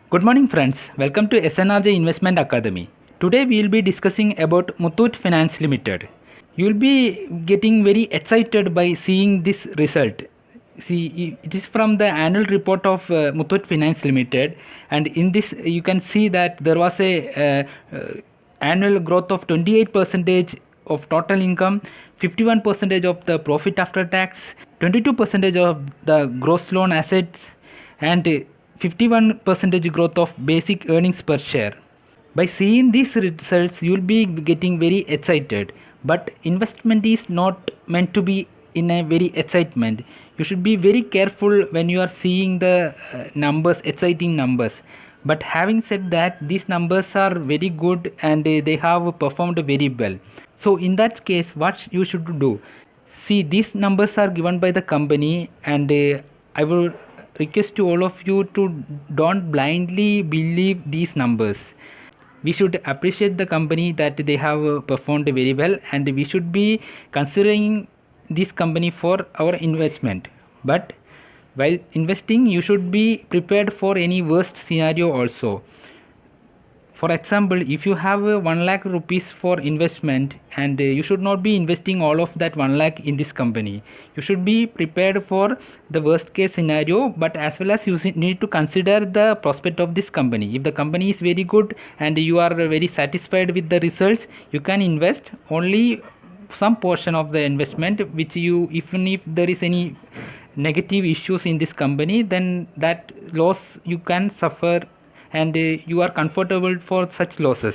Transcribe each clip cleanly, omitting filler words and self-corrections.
Good morning friends, welcome to SNRJ Investment Academy. Today we will be discussing about Muthoot Finance Limited. You will be getting very excited by seeing this result. See, it is from the annual report of Muthoot Finance Limited, and in this you can see that there was a annual growth of 28% of total income, 51% of the profit after tax, 22% of the gross loan assets, and 51% growth of basic earnings per share. By seeing these results, you will be getting very excited. But investment is not meant to be in a very excitement. You should be very careful when you are seeing the numbers, exciting numbers. But having said that, these numbers are very good and they have performed very well. So in that case, what you should do? See, these numbers are given by the company, and I will request to all of you to don't blindly believe these numbers. We should appreciate the company that they have performed very well, and we should be considering this company for our investment. But while investing, you should be prepared for any worst scenario also. For example, if you have 1 lakh rupees for investment, and you should not be investing all of that 1 lakh in this company. You should be prepared for the worst case scenario, but as well as you need to consider the prospect of this company. If the company is very good and you are very satisfied with the results, you can invest only some portion of the investment, which you, even if there is any negative issues in this company, then that loss you can suffer, and you are comfortable for such losses.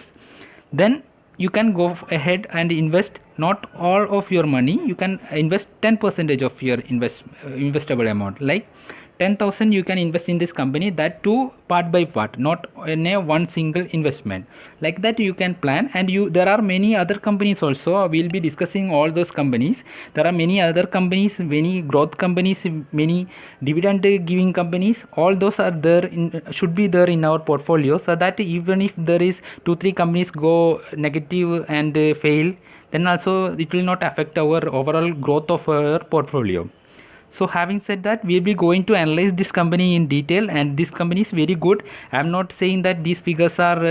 Then you can go ahead and invest not all of your money. You can invest 10% of your investable amount, like 10,000 you can invest in this company, that too part by part, not in a one single investment. Like that you can plan. And you, there are many other companies also. We'll be discussing all those companies. There are many other companies, many growth companies, many dividend giving companies. All those are there in, should be there in our portfolio, so that even if there is 2-3 companies go negative and fail, then also it will not affect our overall growth of our portfolio. So having said that, we'll be going to analyze this company in detail, and this company is very good. I'm not saying that these figures are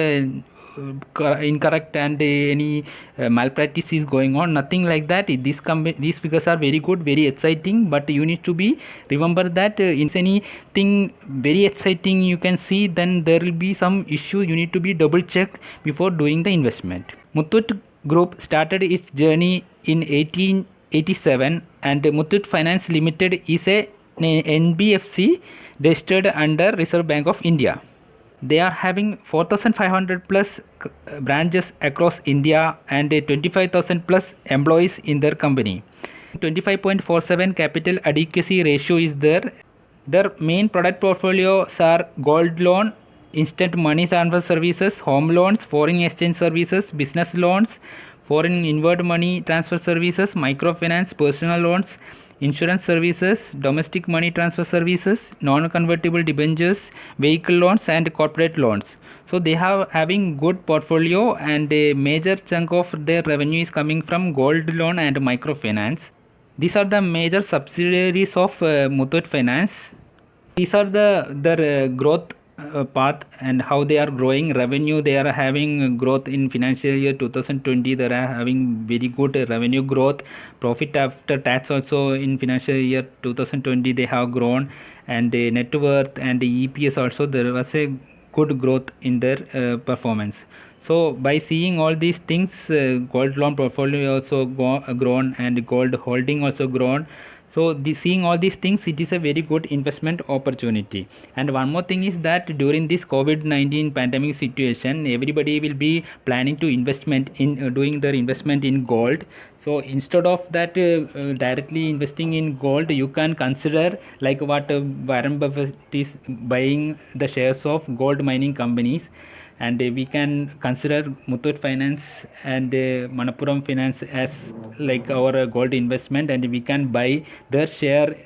incorrect and any malpractice is going on, nothing like that. These figures are very good, very exciting, but you need to be remember that in anything very exciting you can see, then there will be some issue. You need to be double check before doing the investment. Muthoot Group started its journey in 1887, and Muthoot Finance Limited is a NBFC registered under Reserve Bank of India. They are having 4,500 plus branches across India and 25,000 plus employees in their company. 25.47 capital adequacy ratio is there. Their main product portfolios are gold loan, instant money transfer services, home loans, foreign exchange services, business loans, foreign inward money transfer services, microfinance, personal loans, insurance services, domestic money transfer services, non-convertible debentures, vehicle loans, and corporate loans. So they have having good portfolio, and a major chunk of their revenue is coming from gold loan and microfinance. These are the major subsidiaries of Muthoot Finance. These are their growth path and how they are growing revenue. They are having growth in financial year 2020. They are having very good revenue growth. Profit after tax also in financial year 2020 they have grown, and net worth and EPS also there was a good growth in their performance. So by seeing all these things, gold loan portfolio also grown, and gold holding also grown. So seeing all these things, it is a very good investment opportunity. And one more thing is that during this COVID-19 pandemic situation, everybody will be planning to investment in doing their investment in gold. So instead of that directly investing in gold, you can consider like what Warren Buffett is buying the shares of gold mining companies, and we can consider Muthoot Finance and Manappuram Finance as like our gold investment, and we can buy their share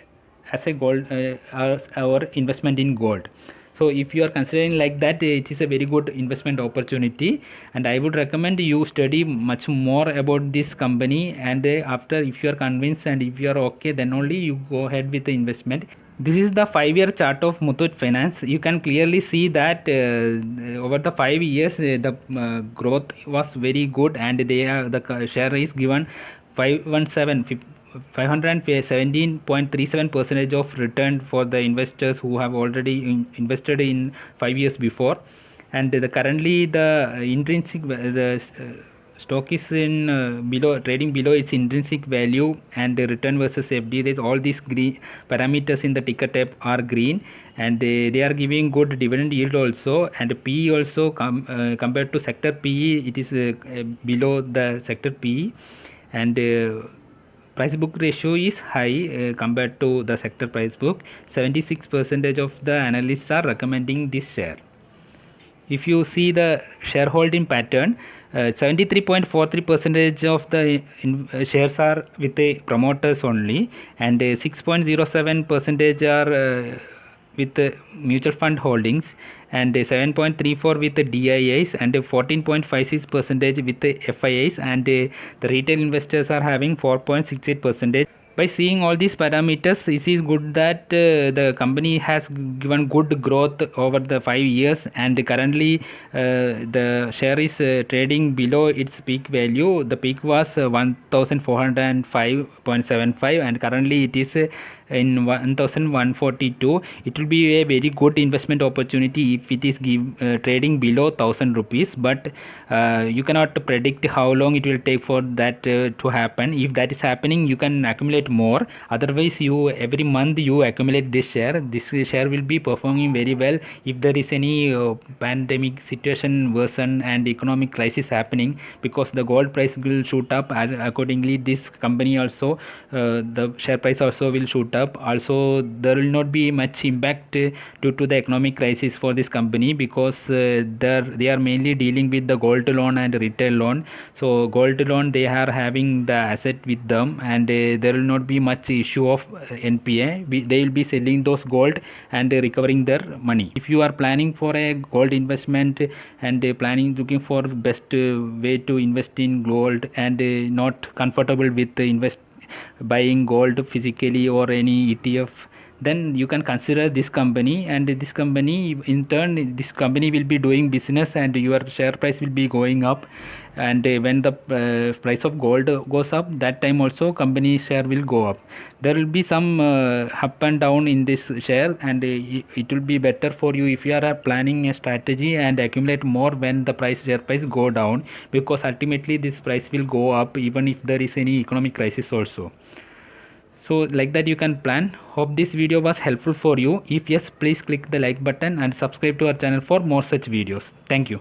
as a gold as our investment in gold. So if you are considering like that, it is a very good investment opportunity, and I would recommend you study much more about this company, and after, if you are convinced and if you are okay, then only you go ahead with the investment. This is the 5-year chart of Muthoot Finance. You can clearly see that over the 5 years the growth was very good, and the share is given 517.37 percentage of return for the investors who have already invested in 5 years before. And currently the intrinsic the stock is in below, trading below its intrinsic value, and the return versus FD, there's all these green parameters in the ticker tape are green, and they are giving good dividend yield also, and PE also compared to sector PE, it is below the sector PE, and price book ratio is high compared to the sector price book. 76% of the analysts are recommending this share. If you see the shareholding pattern, 73.43 percentage of the shares are with the promoters only, and 6.07 percentage are with mutual fund holdings, and 7.34 with the DIIs, and 14.56 percentage with the FIIs, and the retail investors are having 4.68 percentage. By seeing all these parameters, it is good that the company has given good growth over the 5 years, and currently the share is trading below its peak value. The peak was 1405.75, and currently it is in 1142. It will be a very good investment opportunity if it is trading below 1000 rupees, but you cannot predict how long it will take for that to happen. If that is happening, you can accumulate more. Otherwise, you every month you accumulate this share. This share will be performing very well. If there is any pandemic situation worsen and economic crisis happening, because the gold price will shoot up, and accordingly this company also the share price also will shoot up. Also, there will not be much impact due to the economic crisis for this company, because they are mainly dealing with the gold loan and retail loan. So gold loan, they are having the asset with them, and there will not be much issue of NPA. They will be selling those gold and recovering their money. If you are planning for a gold investment and looking for best way to invest in gold, and not comfortable with buying gold physically or any ETF, then you can consider this company. And this company, in turn, this company will be doing business, and your share price will be going up. And when the price of gold goes up, that time also company share will go up. There will be some up and down in this share, and it will be better for you if you are planning a strategy and accumulate more when the share price go down, because ultimately this price will go up even if there is any economic crisis also. So like that you can plan. Hope this video was helpful for you. If yes, please click the like button and subscribe to our channel for more such videos. Thank you.